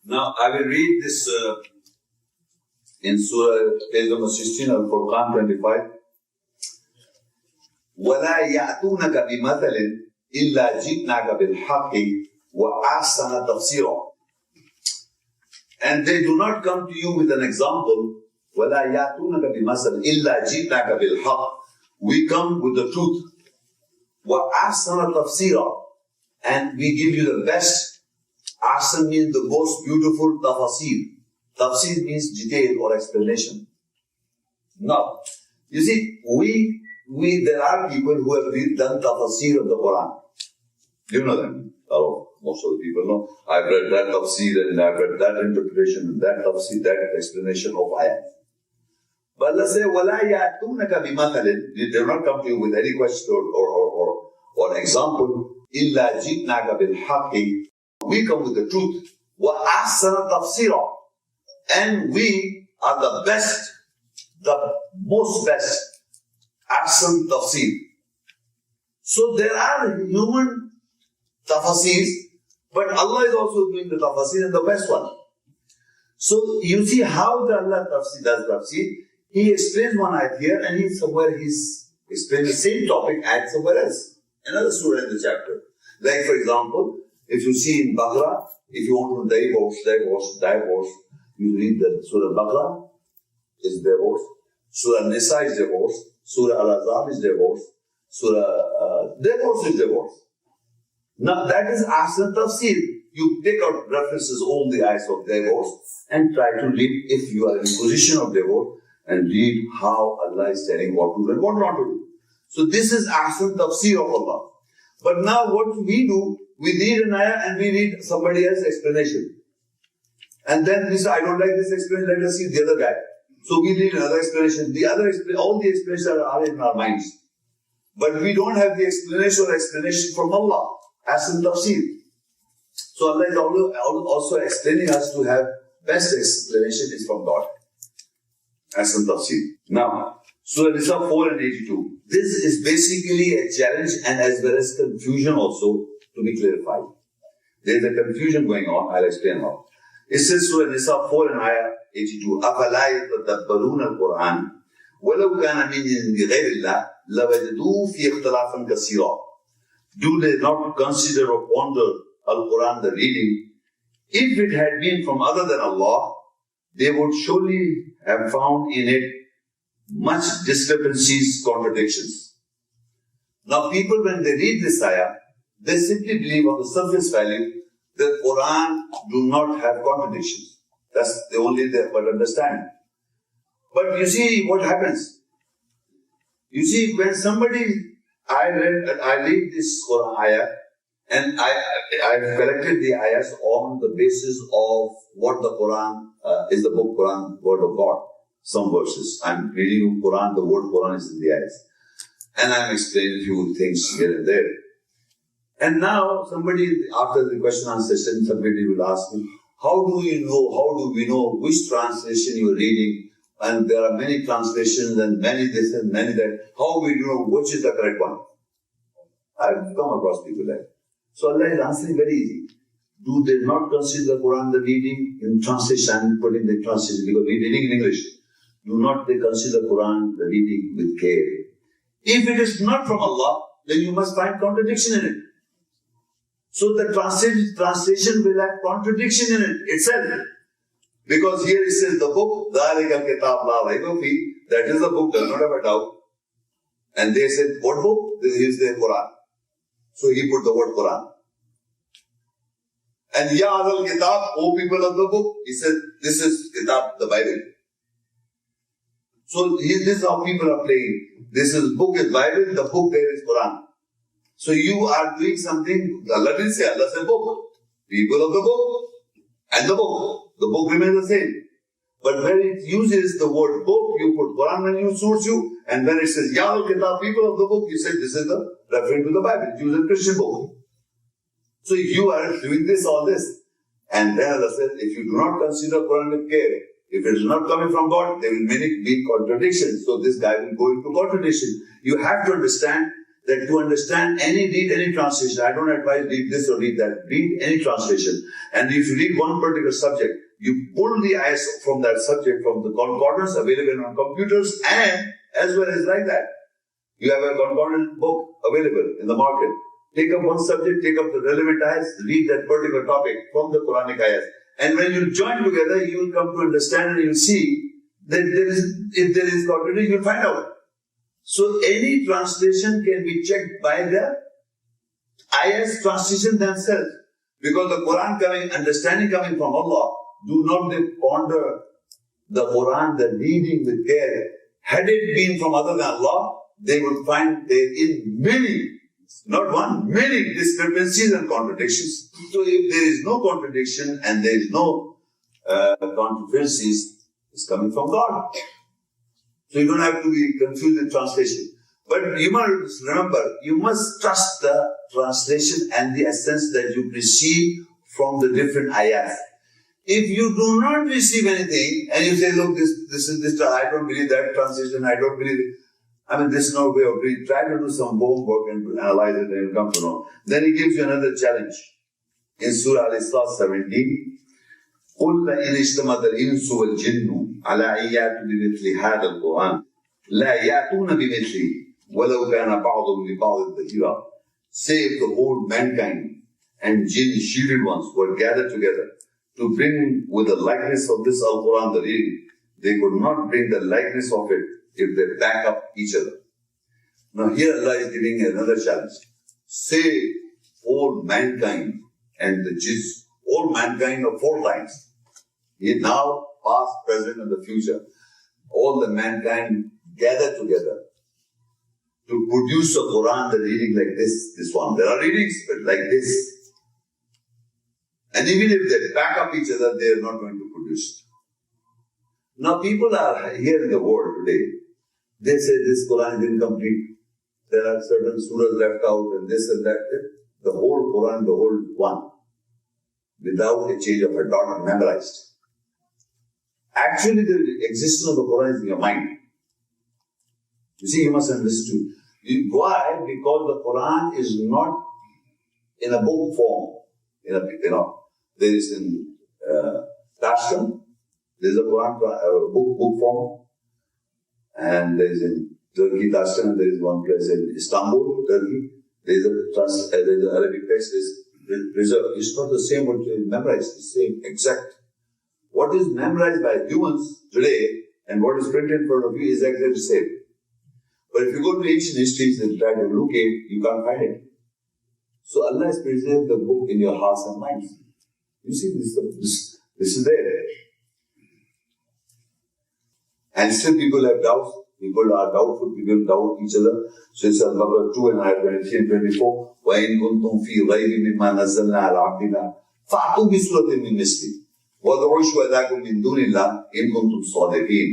Now, I will read this in Surah, page number 16, Al-Furqan 25. وَلَا يَأْتُونَكَ بِمَثَلٍ إِلَّا جِئْنَاكَ بِالْحَقِّ وَأَحْسَنَ تَفْسِيرًا. And they do not come to you with an example. وَلَا يَأْتُونَكَ بِمَثَلٍ إِلَّا جِئْنَاكَ بِالْحَقِّ. We come with the truth. وَأَحْسَنَ تَفْسِيرًا. And we give you the best. Ahsan means the most beautiful tafsir. Tafsir means detail or explanation. Now, you see, there are people who have done tafsir of the Quran. You know them. Oh, most of the people know. I've read that tafsir and I've read that interpretation and that tafsir, that explanation of ayat. But let's say, وَلَا يَأْتُونَكَ بِمَثَلٍ. They do not come to you with any question or example. إِلَّا جِئْنَاكَ بِالْحَقِّ. We come with the truth. وَأَحْسَنَ تَفْسِيرًا. And we are the best, the most best. Ahsan tafsir. So there are human tafsirs, but Allah is also doing the tafsir and the best one. So you see how the Allah does tafsir. He explains one ayat here and he's explained the same topic ayat somewhere else. Another surah in the chapter. Like for example, if you see in Baqara, if you want to divorce, you read the Surah Al-Baqara is divorce, Surah An-Nisa is divorce, Surah Al-Azab is divorce, Surah divorce is divorce. Now that is Ahsan Tafsir. You take out references on the ayahs of divorce and try to read if you are in position of divorce and read how Allah is telling what to do and what not to do. So this is Ahsan Tafsir of Allah. But now what we do, we read an ayah and we read somebody else's explanation. And then we say, I don't like this explanation, let us see the other guy. So we read another explanation. All the explanations are in our minds. But we don't have the explanation from Allah, as in tafsir. So Allah is also explaining us to have best explanation is from God, as in tafsir. Now, Surah Al-Isra 4 and 82. This is basically a challenge and as well as confusion also to be clarified. There is a confusion going on. I'll explain how. It says Surah Al-Isra 4 and ayah 82. أَفَلَا يَتَدَبَّرُونَ الْقُرْآنَ وَلَوْ كَانَ مِنْ عِنْدِ غَيْرِ اللَّهِ لَوَجَدُوا فِيهِ اخْتِلَافًا كَثِيرًا. Do they not consider or ponder Al-Quran, the reading? If it had been from other than Allah, they would surely have found in it much discrepancies, contradictions. Now people, when they read this ayah, they simply believe on the surface value that Quran do not have contradictions. That's the only they but understand. But you see what happens. You see, when somebody, I read this Quran ayah, and I collected the ayahs on the basis of what the Quran is, the book Quran, word of God. Some verses. I'm reading Quran, the word Quran is in the ayahs. And I'm explaining a few things here and there. And now somebody, after the question and answer session, somebody will ask me, how do we know which translation you are reading? And there are many translations and many this and many that. How we know which is the correct one? I've come across people like that. So Allah is answering very easy. Do they not consider the Quran the reading in translation? I'm putting the translation because we're reading in English. Do not they consider Quran the reading with care? If it is not from Allah, then you must find contradiction in it. So the translation will have contradiction in it itself. Because here it says the book, that is the book, does not have a doubt. And they said, what book? This is the Quran. So he put the word Quran. And Ya Ahl al-Kitab, O people of the book, he said, this is Kitab, the Bible. So this is how people are playing. This is book is Bible, the book there is Quran. So you are doing something, Allah didn't say, Allah said book. People of the book and the book. The book remains the same. But when it uses the word book, you put Quran when you suits you. And when it says, Ya al-Kitab, people of the book, you say this is the referring to the Bible. It uses a Christian book. So you are doing this, all this. And then Allah said, if you do not consider Quran with care, if it is not coming from God, there will many be contradictions. So this guy will go into contradiction. You have to understand that to understand read any translation. I don't advise read this or read that. Read any translation. And if you read one particular subject, you pull the ayahs from that subject from the concordance available on computers, and as well as like that. You have a concordant book available in the market. Take up one subject, take up the relevant ayahs, read that particular topic from the Quranic ayahs. And when you join together, you will come to understand and you will see that if there is contradiction, you will find out. So any translation can be checked by the ayahs translation themselves. Because the Quran understanding coming from Allah, do not ponder the Quran, the reading with care. Had it been from other than Allah, they would find there is many, not one, many discrepancies and contradictions. So if there is no contradiction and there is no controversies, it's coming from God. So you don't have to be confused with translation. But you must remember, you must trust the translation and the essence that you receive from the different ayahs. If you do not receive anything and you say, look, this is this, I don't believe that translation, I don't believe it. I mean, this is no way of reading. Try to do some homework and analyze it and you'll come to know. Then he gives you another challenge. In Surah Al-Isra 17, قُلْ لَإِنِ اجْتَمَعَ الْإِنسُ وَالْجِنُّ عَلَىٰ أَن يَأْتُوا بِمِثْلِ هَٰذَا الْقُرْآنِ لَا يَأْتُونَ بِمِثْلِهِ وَلَوْ كَانَ بَعْضُهُمْ لِبَعْضٍ ظَهِيرًا. Say if the whole mankind and jinn, shielded ones, were gathered together to bring with the likeness of this Al-Quran, the reading, they could not bring the likeness of it if they back up each other. Now here Allah is giving another challenge. Say all mankind and the jinns, all mankind of 4 times. Now, past, present and the future. All the mankind gather together to produce a Quran, the reading like this one. There are readings, but like this. And even if they back up each other, they are not going to produce. Now people are here in the world today. They say this Quran is incomplete. There are certain surahs left out and this and that. The whole Quran, the whole one, without a change of a dot, memorized. Actually, the existence of the Quran is in your mind. You see, you must understand. Why? Because the Quran is not in a book form. There is in Tashkent, there is a Quran book form, and there is in Turkey, Tashkent, there is one place in Istanbul, Turkey. There is an Arabic text, preservat. It's not the same what is memorized, it's the same exact. What is memorized by humans today and what is printed in front of you is exactly the same. But if you go to ancient histories and try to locate, you can't find it. So Allah has preserved the book in your hearts and minds. You see, this is there. And still people have doubts. People are doubtful. People doubt each other. So it's Al-Baqara 2 and ayat 23 and 24. وَإِن كُنْتُمْ فِي رَيْبٍ مِّمَّا نَزَّلْنَا عَلَىٰ عَبْدِنَا فَأْتُوا بِسُورَةٍ مِّن مِّثْلِهِ وَادْعُوا شُهَدَاءَكُم مِّن دُونِ اللَّهِ إِن كُنتُمْ صَادِقِينَ.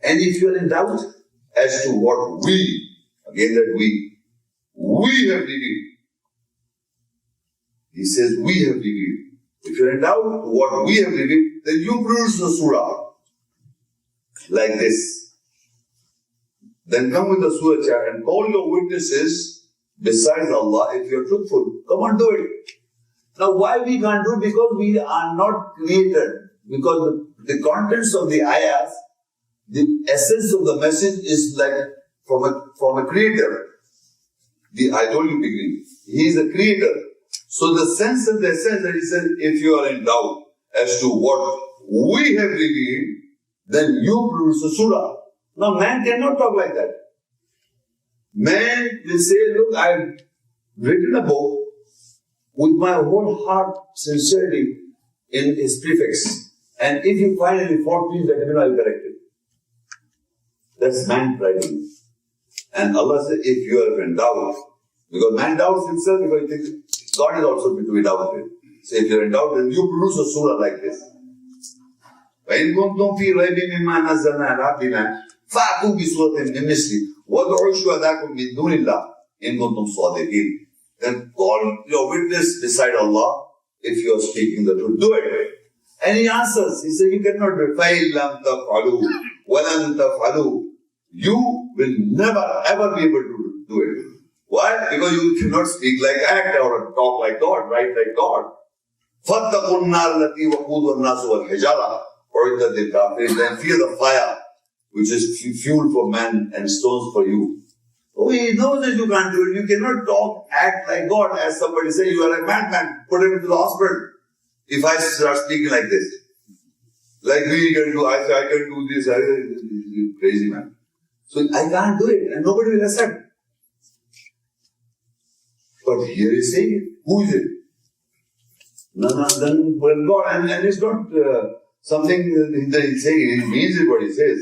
And if you are in doubt as to what again that we have revealed. He says we have revealed. If you are in doubt what we have revealed, then you produce the surah like this. Then come with the surah chart and call your witnesses besides Allah if you are truthful. Come on, do it. Now why we can't do it? Because we are not created. Because the contents of the ayahs, the essence of the message is like from a creator. I told you beginning, he is a creator. So the sense of the essence that he says, if you are in doubt as to what we have revealed, then you produce a surah. Now man cannot talk like that. Man will say, look, I have written a book with my whole heart, sincerity in its prefix. And if you find any fault, please let me know, I will correct it. That's man writing. And Allah says, if you are in doubt, because man doubts himself because he thinks God is also to be doubted. So if you are in doubt, then you produce a surah like this. وَإِن كُنْتُمْ فِي رَيْبٍ مِّمَّا نَزَّلْنَا عَلَىٰ عَبْدِنَا فَأْتُوا بِسُورَةٍ مِّن مِّثْلِهِ وَادْعُوا شُهَدَاءَكُم مِّن دُونِ اللَّهِ إِن كُنتُمْ صَادِقِينَ. Then call your witness beside Allah if you are speaking the truth. Do it. And he answers. He says, you cannot do it. فَإِن لَمْ تَفْعَلُوا وَلَن تَفْعَلُوا. You will never ever be able to do it. Why? Because you cannot speak like act or talk like God, write like God. فَاتَّقُوا النَّارَ الَّتِي وَقُودُهَا النَّاسُ وَالْحِجَارَةُ أُعِدَّتْ لِلْكَافِرِينَ. Then fear the fire, which is fuel for man and stones for you. Oh, he knows that you can't do it. You cannot talk, act like God. As somebody say, you are a madman. Put him into the hospital. If I start speaking like this, like we can do, I say I can do this. You're crazy man. So I can't do it, and nobody will accept. But here he's saying it. Who is it? None other than God, and it's not something that he's saying. He means it what he says.